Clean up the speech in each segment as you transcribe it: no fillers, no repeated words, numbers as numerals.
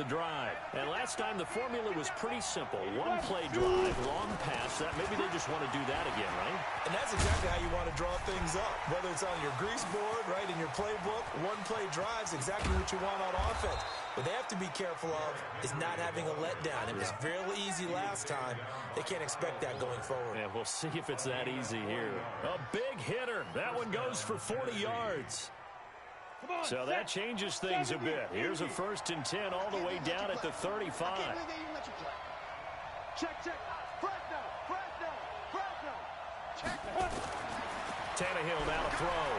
the drive. And last time the formula was pretty simple. One play drive, long pass. That maybe they just want to do that again, right? And that's exactly how you want to draw things up. Whether it's on your grease board, right, in your playbook, one play drive's exactly what you want on offense. What they have to be careful of is not having a letdown. It was fairly easy last time. They can't expect that going forward. Yeah, we'll see if it's that easy here. A big hitter. That one goes for 40 yards. So that changes things a bit. Here's a 1st and 10 all the way down at the 35. Tannehill now to throw.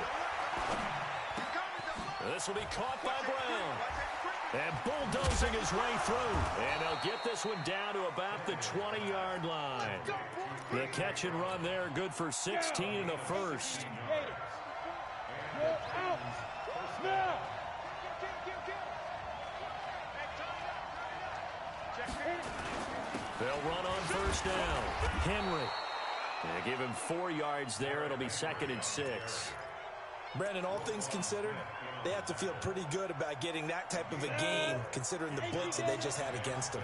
This will be caught by Brown. And bulldozing his way through. And they'll get this one down to about the 20-yard line. The catch and run there, good for 16 and a first. They'll run on 1st down. Henry. They give him 4 yards there. It'll be 2nd and 6. Brandon, all things considered, they have to feel pretty good about getting that type of a game, considering the blitz that they just had against them.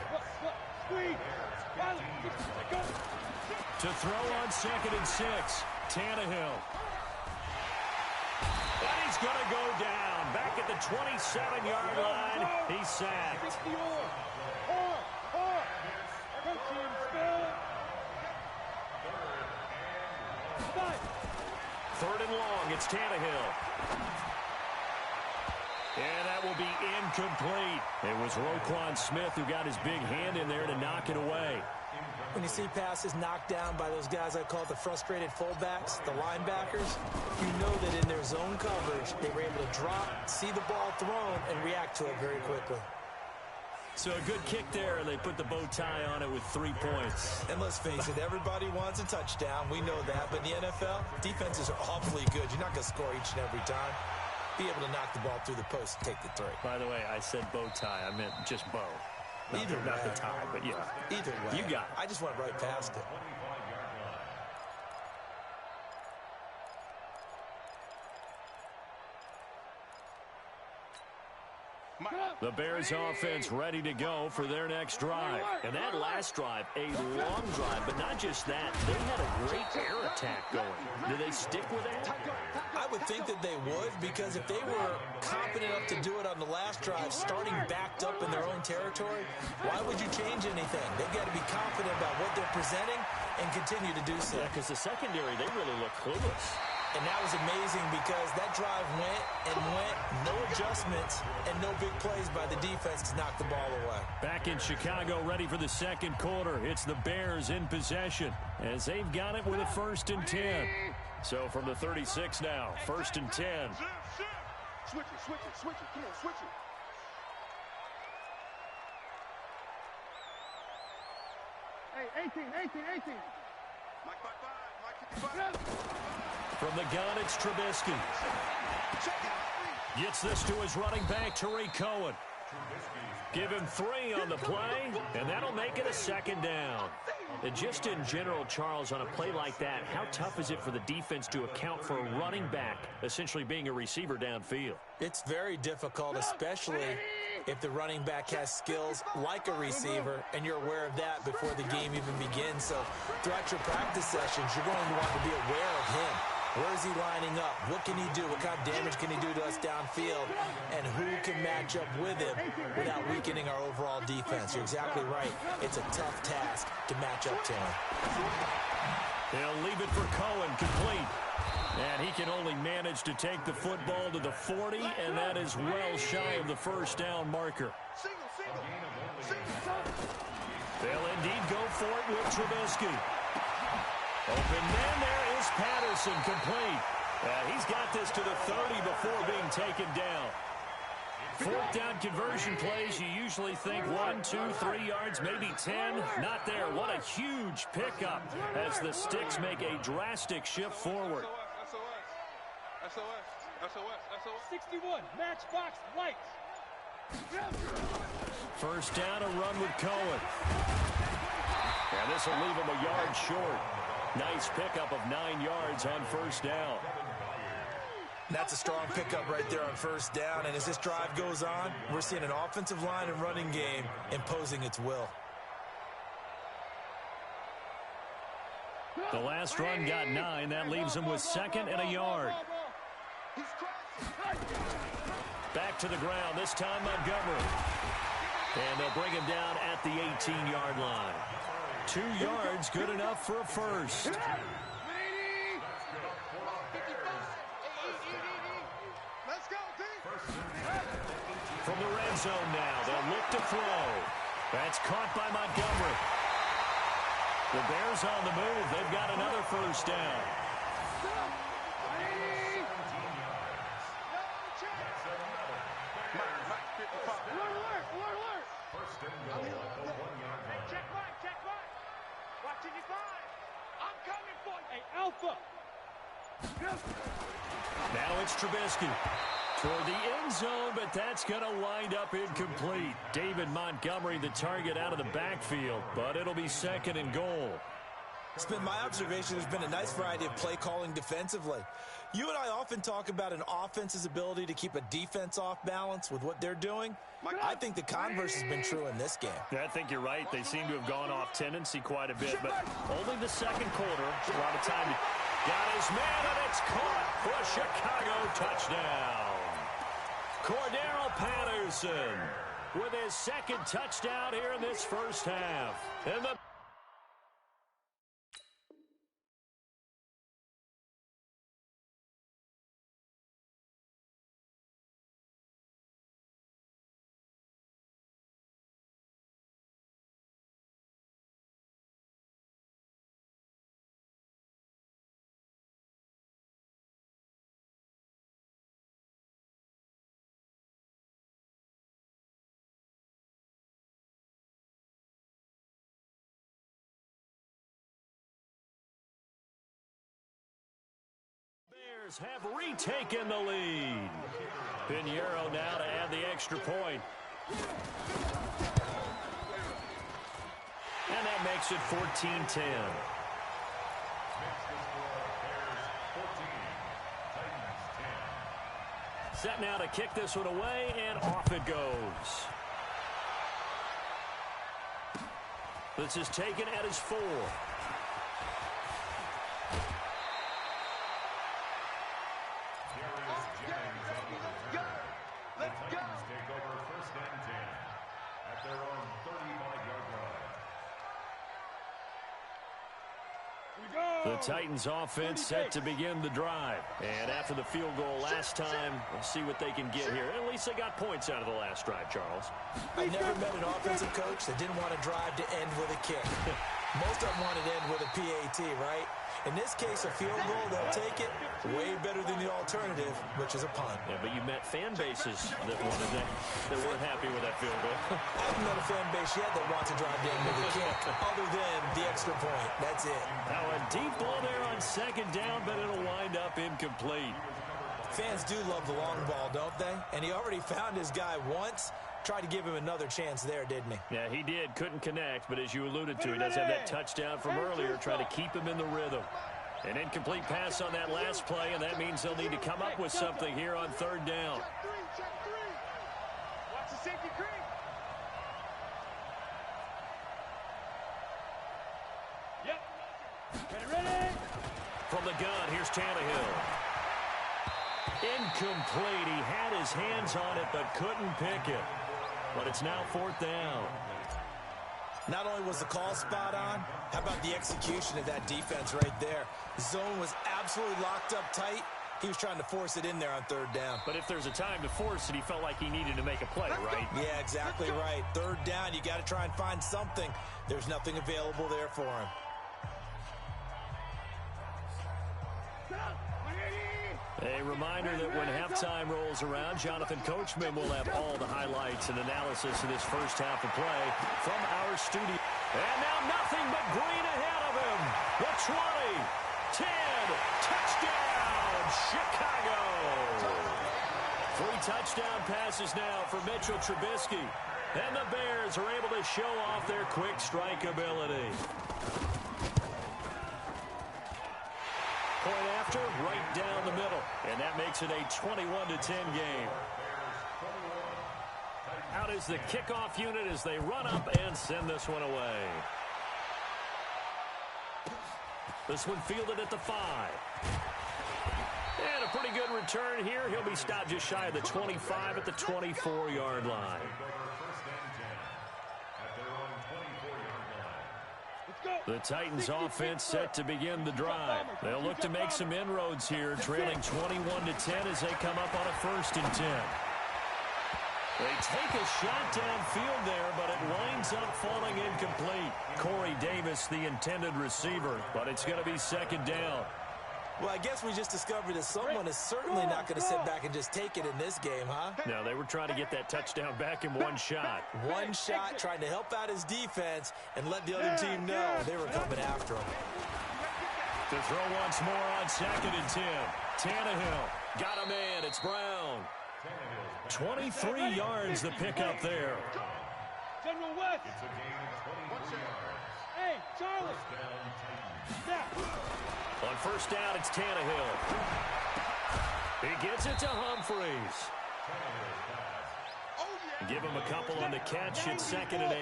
To throw on 2nd and 6, Tannehill. And he's going to go down. Back at the 27-yard line, he's sacked. 3rd and long, it's Tannehill. And that will be incomplete. It was Roquan Smith who got his big hand in there to knock it away. When you see passes knocked down by those guys I call the frustrated fullbacks, the linebackers, you know that in their zone coverage, they were able to drop, see the ball thrown, and react to it very quickly. So a good kick there, and they put the bow tie on it with 3 points. And let's face it, everybody wants a touchdown. We know that. But in the NFL, defenses are awfully good. You're not going to score each and every time. Be able to knock the ball through the post and take the 3. By the way, I said bow tie. I meant just bow. Not the tie, but yeah. Either way. You got it. I just went right past it. The Bears offense ready to go for their next drive. And that last drive, a long drive, but not just that. They had a great air attack going. Do they stick with that? I would think that they would, because if they were confident enough to do it on the last drive, starting backed up in their own territory, why would you change anything? They've got to be confident about what they're presenting and continue to do so. Yeah, because the secondary, they really look clueless. And that was amazing because that drive went and went, no adjustments, and no big plays by the defense to knock the ball away. Back in Chicago, ready for the second quarter. It's the Bears in possession as they've got it with a 1st and 10. So from the 36 now, 1st and 10. Switch it. Come on, switch it. Hey, 18. Mike 55. From the gun, it's Trubisky. Gets this to his running back, Tariq Cohen. Give him 3 on the play, and that'll make it a 2nd down. And just in general, Charles, on a play like that, how tough is it for the defense to account for a running back essentially being a receiver downfield? It's very difficult, especially if the running back has skills like a receiver, and you're aware of that before the game even begins. So throughout your practice sessions, you're going to want to be aware of him. Where is he lining up? What can he do? What kind of damage can he do to us downfield? And who can match up with him without weakening our overall defense? You're exactly right. It's a tough task to match up to him. They'll leave it for Cohen, complete. And he can only manage to take the football to the 40, and that is well shy of the 1st down marker. They'll indeed go for it with Trubisky. Open man, there is Patterson, complete. He's got this to the 30 before being taken down. 4th down conversion plays, you usually think 1, 2, 3 yards, maybe 10. Not there. What a huge pickup as the Sticks make a drastic shift forward. SOS. 61, matchbox lights. 1st down, a run with Cohen. And this will leave him a yard short. Nice pickup of 9 yards on 1st down. That's a strong pickup right there on first down. And as this drive goes on, we're seeing an offensive line and running game imposing its will. The last run got 9. That leaves him with 2nd and a yard. Back to the ground, this time Montgomery. And they'll bring him down at the 18-yard line. 2 yards, good enough for a first. From the red zone now, they'll look to throw. That's caught by Montgomery. The Bears on the move. They've got another first down. Now it's Trubisky toward the end zone, but that's going to wind up incomplete. David Montgomery, the target out of the backfield, but it'll be 2nd and goal. It's been my observation there's been a nice variety of play calling defensively. You and I often talk about an offense's ability to keep a defense off balance with what they're doing. I think the converse has been true in this game. Yeah, I think you're right. They seem to have gone off tendency quite a bit, but only the second quarter. A lot of time. Got his man, and it's caught for a Chicago touchdown. Cordero Patterson with his 2nd touchdown here in this first half. And the Bears have retaken the lead. Pinheiro now to add the extra point. And that makes it 14-10. Set now to kick this one away, and off it goes. This is taken at his 4. The Titans offense set to begin the drive. And after the field goal last time, we'll see what they can get here. At least they got points out of the last drive, Charles. I've never met an offensive coach that didn't want to drive to end with a kick. Most of them wanted to end with a PAT, right? In this case, a field goal, they'll take it. Way better than the alternative, which is a punt. Yeah, but you met fan bases that wanted that weren't happy with that field goal. I haven't met a fan base yet that wants to drive down with a kick, other than the extra point. That's it. Now a deep ball there on 2nd down, but it'll wind up incomplete. Fans do love the long ball, don't they? And he already found his guy once. Tried to give him another chance there, didn't he? Yeah, he did. Couldn't connect, but as you alluded to, he does have that touchdown from earlier, trying to keep him in the rhythm. An incomplete pass on that last play, and that means they'll need to come up with something here on 3rd down. Watch the safety creep. Yep. Ready. From the gun, here's Tannehill. Incomplete. He had his hands on it, but couldn't pick it. But it's now 4th down. Not only was the call spot on, how about the execution of that defense right there? Zone was absolutely locked up tight. He was trying to force it in there on 3rd down. But if there's a time to force it, he felt like he needed to make a play, right? Yeah, exactly right. 3rd down, you got to try and find something. There's nothing available there for him. A reminder that when halftime rolls around, Jonathan Coachman will have all the highlights and analysis of this first half of play from our studio. And now nothing but green ahead of him. The 20, 10, touchdown, Chicago. 3 touchdown passes now for Mitchell Trubisky. And the Bears are able to show off their quick strike ability. Point after after, right down the middle. And that makes it a 21-10 game. Out is the kickoff unit as they run up and send this one away. This one fielded at the 5. And a pretty good return here. He'll be stopped just shy of the 25 at the 24-yard line. The Titans offense set to begin the drive. They'll look to make some inroads here, trailing 21-10 as they come up on a 1st and 10. They take a shot downfield there, but it winds up falling incomplete. Corey Davis, the intended receiver, but it's going to be 2nd down. Well, I guess we just discovered that someone is certainly not going to sit back and just take it in this game, huh? No, they were trying to get that touchdown back in one shot. One shot, trying to help out his defense and let the other team know they were coming after him. To throw once more on 2nd and 10. Tannehill got a man. It's Brown. 23 yards the pickup there. General West. It's a gain of 23 yards. Hey, Charlie. On 1st down, it's Tannehill. He gets it to Humphreys. Give him a couple on the catch. It's 2nd and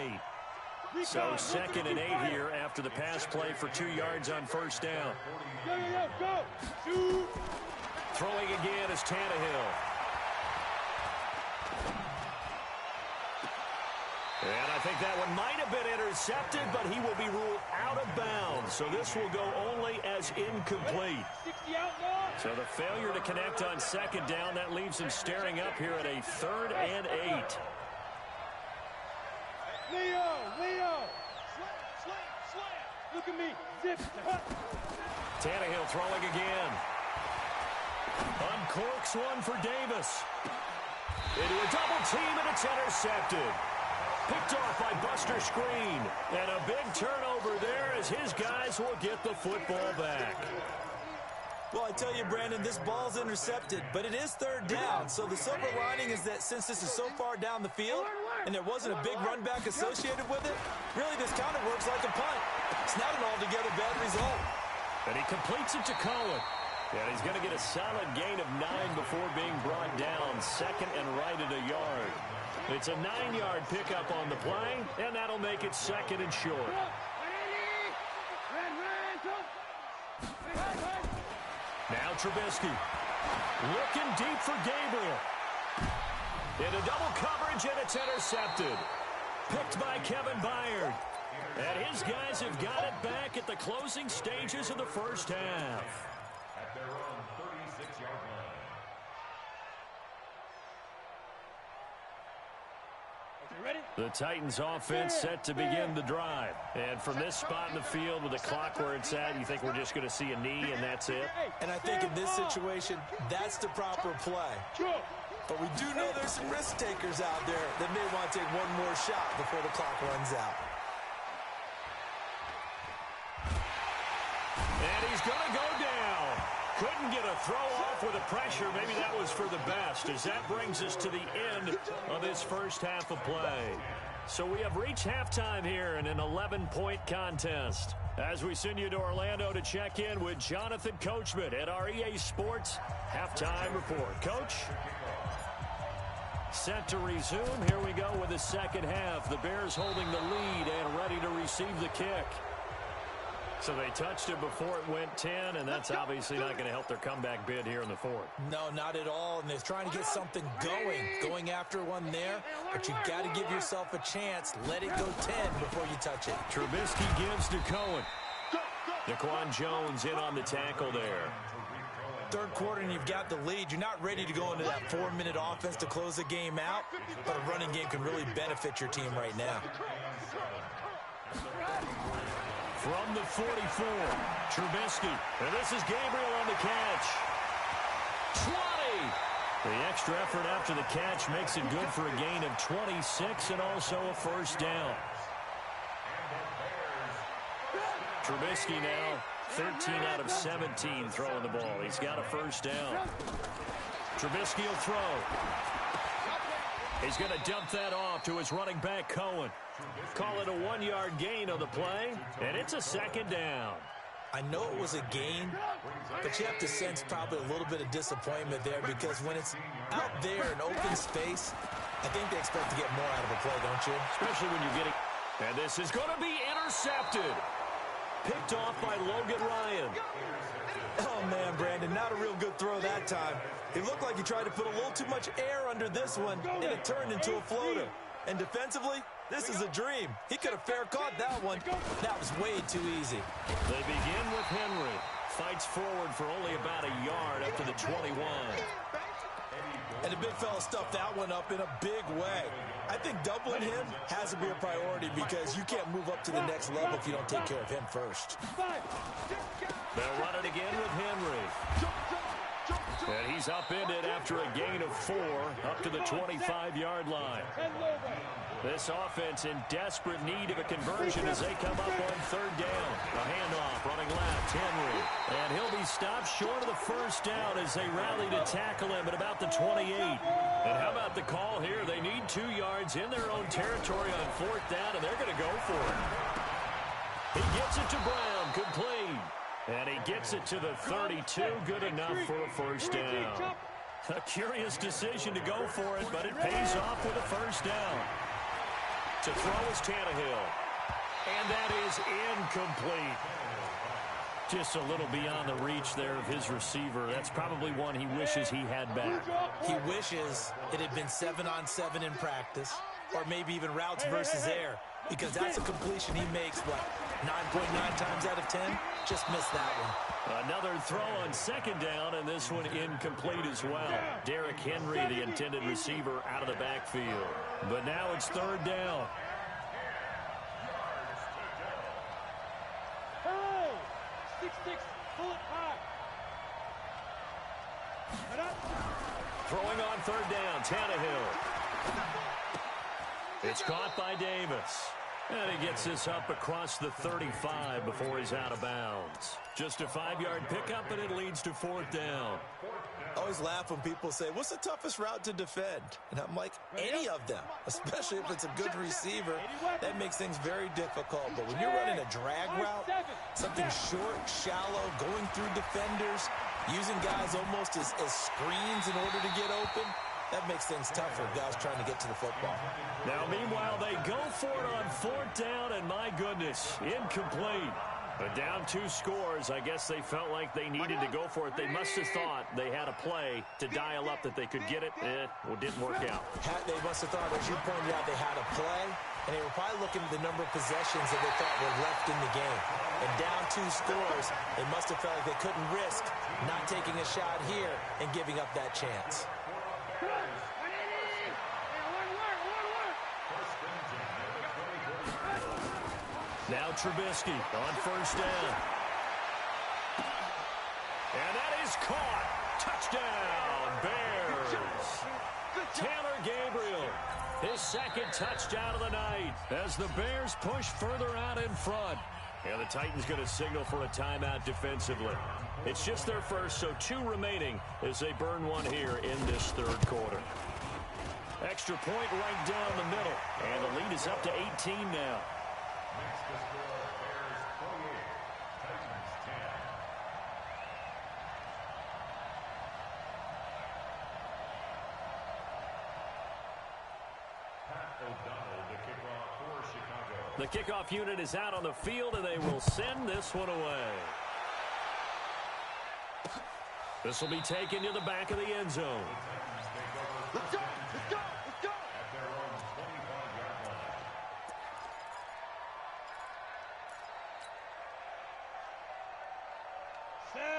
8. So 2nd and 8 here after the pass play for 2 yards on 1st down. Go. Shoot. Throwing again is Tannehill. And I think that one might have been intercepted, but he will be ruled out of bounds. So this will go only as incomplete. So the failure to connect on 2nd down, that leaves him staring up here at a 3rd and 8. Leo. Slam. Look at me. Zip. Tannehill throwing again. Uncorks one for Davis. Into a double team, and it's intercepted. Picked off by Buster Screen. And a big turnover there as his guys will get the football back. Well, I tell you, Brandon, this ball's intercepted, but it is 3rd down. So the silver lining is that since this is so far down the field and there wasn't a big run back associated with it, really this kind of works like a punt. It's not an altogether bad result. And he completes it to Cohen. And he's going to get a solid gain of 9 before being brought down. 2nd and right at a yard. It's a 9-yard pickup on the play, and that'll make it 2nd and short. Now Trubisky. Looking deep for Gabriel. Into double coverage, and it's intercepted. Picked by Kevin Byard. And his guys have got it back at the closing stages of the 1st half. At their own 36-yard line. The Titans offense set to begin the drive. And from this spot in the field with the clock where it's at, you think we're just going to see a knee and that's it? And I think in this situation, that's the proper play. But we do know there's some risk takers out there that may want to take one more shot before the clock runs out. And he's going to go down. Couldn't get a throw off with the pressure. Maybe that was for the best, as that brings us to the end of this 1st half of play. So we have reached halftime here in an 11-point contest. As we send you to Orlando to check in with Jonathan Coachman at our EA Sports Halftime Report. Coach? Set to resume. Here we go with the 2nd half. The Bears holding the lead and ready to receive the kick. So they touched it before it went 10, and that's obviously not going to help their comeback bid here in the 4th. No, not at all, and they're trying to get something going after one there, but you've got to give yourself a chance. Let it go 10 before you touch it. Trubisky gives to Cohen. Daquan Jones in on the tackle there. 3rd quarter, and you've got the lead. You're not ready to go into that 4-minute offense to close the game out, but a running game can really benefit your team right now. From the 44, Trubisky. And this is Gabriel on the catch. 20! The extra effort after the catch makes it good for a gain of 26 and also a 1st down. Trubisky now 13 out of 17 throwing the ball. He's got a 1st down. Trubisky will throw. He's going to dump that off to his running back, Cohen. Call it a 1-yard gain on the play, and it's a 2nd down. I know it was a gain, but you have to sense probably a little bit of disappointment there because when it's out there in open space, I think they expect to get more out of a play, don't you? Especially when you're getting... And this is going to be intercepted. Picked off by Logan Ryan. Oh, man, Brandon, not a real good throw that time. It looked like he tried to put a little too much air under this one, and it turned into a floater. And defensively, this is a dream. He could have fair caught that one. That was way too easy. They begin with Henry. Fights forward for only about a yard up to the 21. And the big fella stuffed that one up in a big way. I think doubling him has to be a priority because you can't move up to the next level if you don't take care of him first. They'll run it again with Henry. And he's upended after a gain of 4 up to the 25-yard line. This offense in desperate need of a conversion as they come up on third down. A handoff running left, Henry. And he'll be stopped short of the first down as they rally to tackle him at about the 28. And how about the call here? They need 2 yards in their own territory on fourth down, and they're going to go for it. He gets it to Brown, complete. And he gets it to the 32, good enough for a first down. A curious decision to go for it, but it pays off with a first down. To throw is Tannehill. And that is incomplete. Just a little beyond the reach there of his receiver. That's probably one he wishes he had back. He wishes it had been 7-on-7 in practice, or maybe even routes versus air, because that's a completion he makes, what, 9.9 times out of 10? Just missed that one. Another throw on second down, and this one incomplete as well. Derrick Henry, the intended receiver, out of the backfield. But now it's third down. Hey! 6-6, pull it high. Throwing on third down, Tannehill. It's caught by Davis. And he gets this up across the 35 before he's out of bounds. Just a 5-yard pickup, and it leads to fourth down. I always laugh when people say, what's the toughest route to defend? And I'm like, any of them, especially if it's a good receiver. That makes things very difficult. But when you're running a drag route, something short, shallow, going through defenders, using guys almost as screens in order to get open, that makes things tougher, guys trying to get to the football. Now, meanwhile, they go for it on fourth down, and my goodness, incomplete. But down 2 scores, I guess they felt like they needed to go for it. They must have thought they had a play to dial up that they could get it. Well, it didn't work out. They must have thought, as you pointed out, they had a play, and they were probably looking at the number of possessions that they thought were left in the game. And down 2 scores, they must have felt like they couldn't risk not taking a shot here and giving up that chance. Now Trubisky on first down. And that is caught. Touchdown, Bears. Taylor Gabriel, his second touchdown of the night as the Bears push further out in front. And the Titans going to signal for a timeout defensively. It's just their first, so 2 remaining as they burn one here in this third quarter. Extra point right down the middle. And the lead is up to 18 now. Makes the score Bears 28, Titans 10. Pat O'Donnell, the kickoff for Chicago. The kickoff unit is out on the field, and they will send this one away. This will be taken to the back of the end zone. Let's go! Let's go! Let's go! At their own 25-yard line.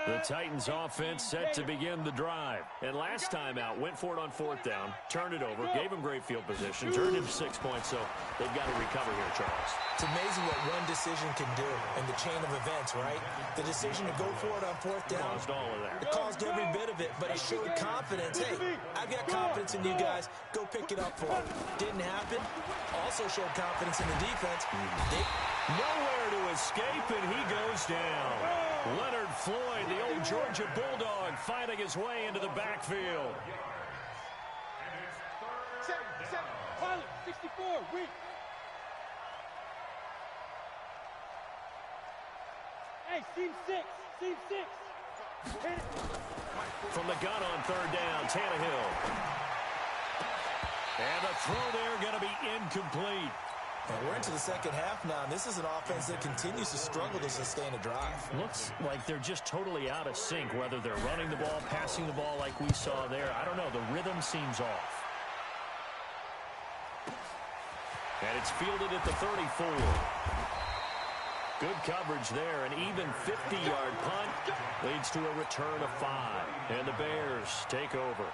The Titans offense set to begin the drive. And last time out, went for it on fourth down, turned it over, gave them great field position, turned into 6 points, so they've got to recover here, Charles. It's amazing what one decision can do in the chain of events, right? The decision to go for it on fourth down. Caused all of that. It caused every bit of it, but it showed confidence. Hey, I've got confidence in you guys. Go pick it up for it. Didn't happen. Also showed confidence in the defense. Nowhere to escape, and he goes down. Leonard Floyd, the old Georgia Bulldog, fighting his way into the backfield. Set. Pilot, 64, weak. Hey, Hey, team 6. Team 6. Hit it. From the gun on third down, Tannehill. And the throw there going to be incomplete. And we're into the second half now, and this is an offense that continues to struggle to sustain a drive. Looks like they're just totally out of sync, whether they're running the ball, passing the ball like we saw there. I don't know. The rhythm seems off. And it's fielded at the 34. Good coverage there. An even 50-yard punt leads to a return of 5. And the Bears take over.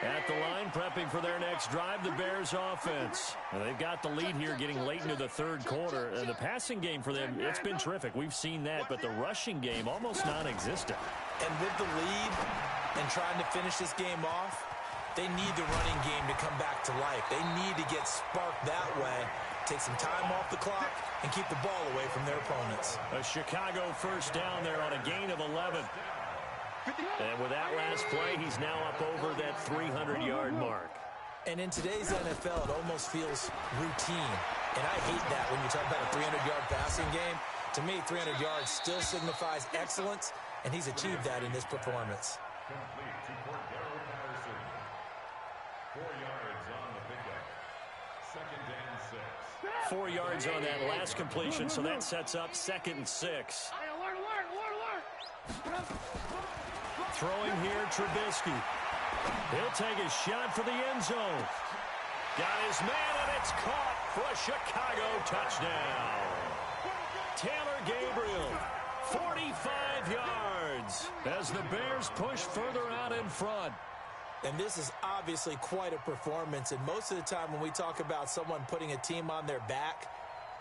At the line, prepping for their next drive, the Bears offense. And they've got the lead here getting late into the third quarter. And the passing game for them, it's been terrific. We've seen that, but the rushing game almost non-existent. And with the lead and trying to finish this game off, they need the running game to come back to life. They need to get sparked that way, take some time off the clock, and keep the ball away from their opponents. A Chicago first down there on a gain of 11. And with that last play, he's now up over that 300-yard mark. And in today's NFL, it almost feels routine. And I hate that when you talk about a 300-yard passing game. To me, 300 yards still signifies excellence, and he's achieved that in this performance. Complete to Cordero Patterson. 4 yards on the pickup. 2nd and 6. 4 yards on that last completion, so that sets up 2nd and 6. Throwing here, Trubisky. He'll take a shot for the end zone. Got his man, and it's caught for a Chicago touchdown. Taylor Gabriel, 45 yards as the Bears push further out in front. And this is obviously quite a performance. And most of the time when we talk about someone putting a team on their back,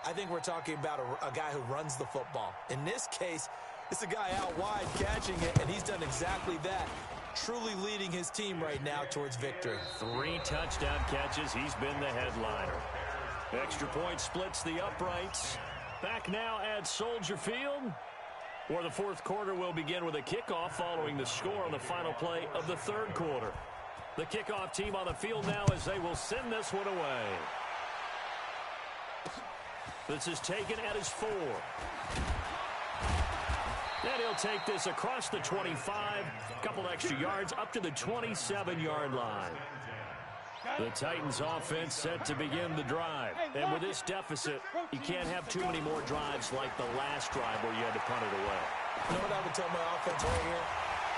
I think we're talking about a guy who runs the football. In this case, it's a guy out wide catching it, and he's done exactly that, truly leading his team right now towards victory. 3 touchdown catches. He's been the headliner. Extra point splits the uprights. Back now at Soldier Field, where the fourth quarter will begin with a kickoff following the score on the final play of the third quarter. The kickoff team on the field now as they will send this one away. This is taken at his 4. And he'll take this across the 25, a couple extra yards up to the 27-yard line. The Titans offense set to begin the drive. And with this deficit, you can't have too many more drives like the last drive where you had to punt it away. You know what I would tell my offense right here?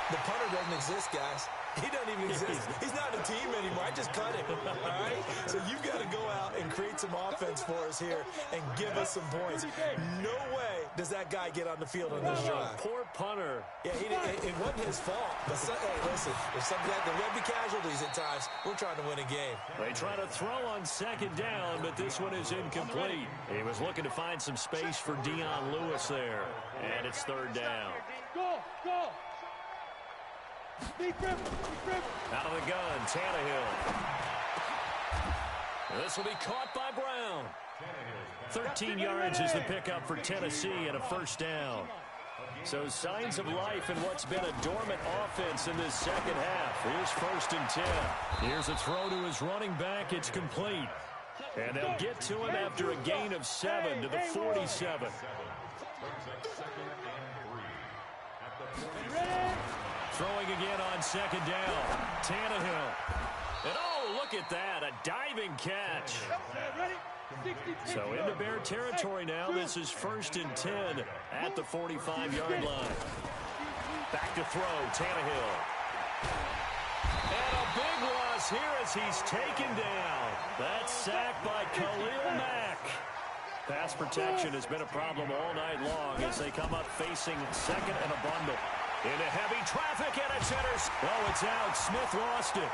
The punter doesn't exist, guys. He doesn't even exist. He's not a team anymore. I just cut him, all right? So you've got to go out and create some offense for us here and give us some points. No way does that guy get on the field on this drive. Poor punter. Yeah, it wasn't his fault. But, hey, listen, if something like there will be casualties at times, we're trying to win a game. They try to throw on 2nd down, but this one is incomplete. He was looking to find some space for Dion Lewis there. And it's 3rd down. Go! Out of the gun, Tannehill. This will be caught by Brown. 13 yards is the pickup for Tennessee and a first down. So signs of life in what's been a dormant offense in this second half. Here's 1st and 10. Here's a throw to his running back. It's complete. And they'll get to him after a gain of 7 to the 47. Throwing again on 2nd down. Tannehill. And oh, look at that. A diving catch. So into Bear territory now. This is 1st and 10 at the 45-yard line. Back to throw. Tannehill. And a big loss here as he's taken down. That's sacked by Khalil Mack. Pass protection has been a problem all night long as they come up facing 2nd and a bundle. Into heavy traffic, and it's oh, it's out. Smith lost it.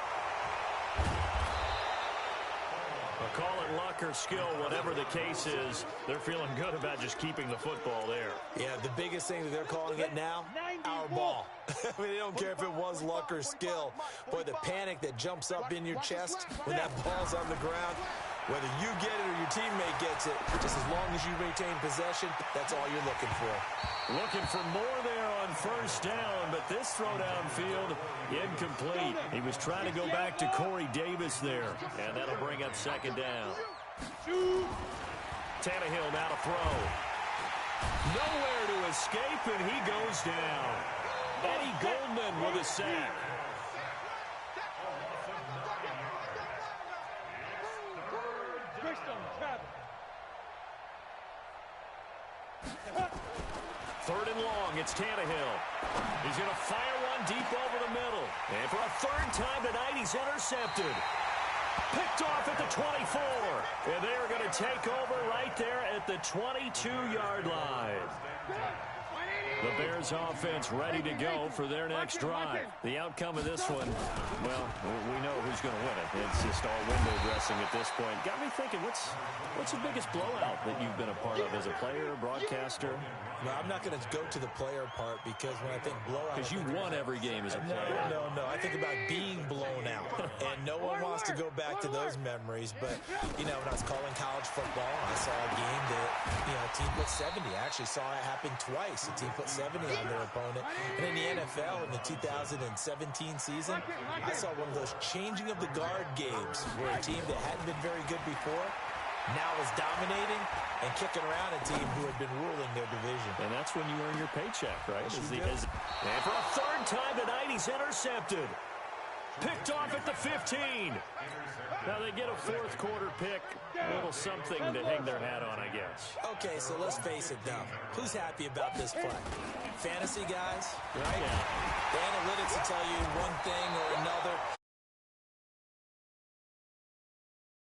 Well, call it luck or skill, whatever the case is, they're feeling good about just keeping the football there. Yeah, the biggest thing that they're calling it now, our ball. I mean, they don't care if it was luck or skill. Boy, the panic that jumps up in your chest when that ball's on the ground, whether you get it or your teammate gets it, just as long as you retain possession, that's all you're looking for. Looking for more there on 1st down, but this throw downfield, incomplete. He was trying to go back to Corey Davis there, and that'll bring up 2nd down. Tannehill now to throw. Nowhere to escape, and he goes down. Eddie Goldman with a sack. Third and long, it's Tannehill. He's going to fire one deep over the middle. And for a third time tonight, he's intercepted. Picked off at the 24. And they are going to take over right there at the 22-yard line. The Bears offense ready to go for their next drive. The outcome of this one, well, we know who's going to win it. It's just all window dressing at this point. Got me thinking, what's the biggest blowout that you've been a part of as a player, broadcaster? No, I'm not going to go to the player part because when I think blowout... Because you won every game as a player. No. I think about being blown out. And no one wants to go back to those memories. But, you know, when I was calling college football, I saw a game that, you know, a team put 70. I actually saw it happen twice. A team put 70 on their opponent. And in the NFL, in the 2017 season, I saw one of those changing of the guard games where a team that hadn't been very good before now is dominating and kicking around a team who had been ruling their division. And that's when you earn your paycheck, right? Yes, And for a third time tonight, he's intercepted. Picked off at the 15. Now they get a fourth quarter pick. A little something to hang their hat on, I guess. Okay, so let's face it, though. Who's happy about this play? Fantasy guys, right? Yeah. The analytics will tell you one thing or another.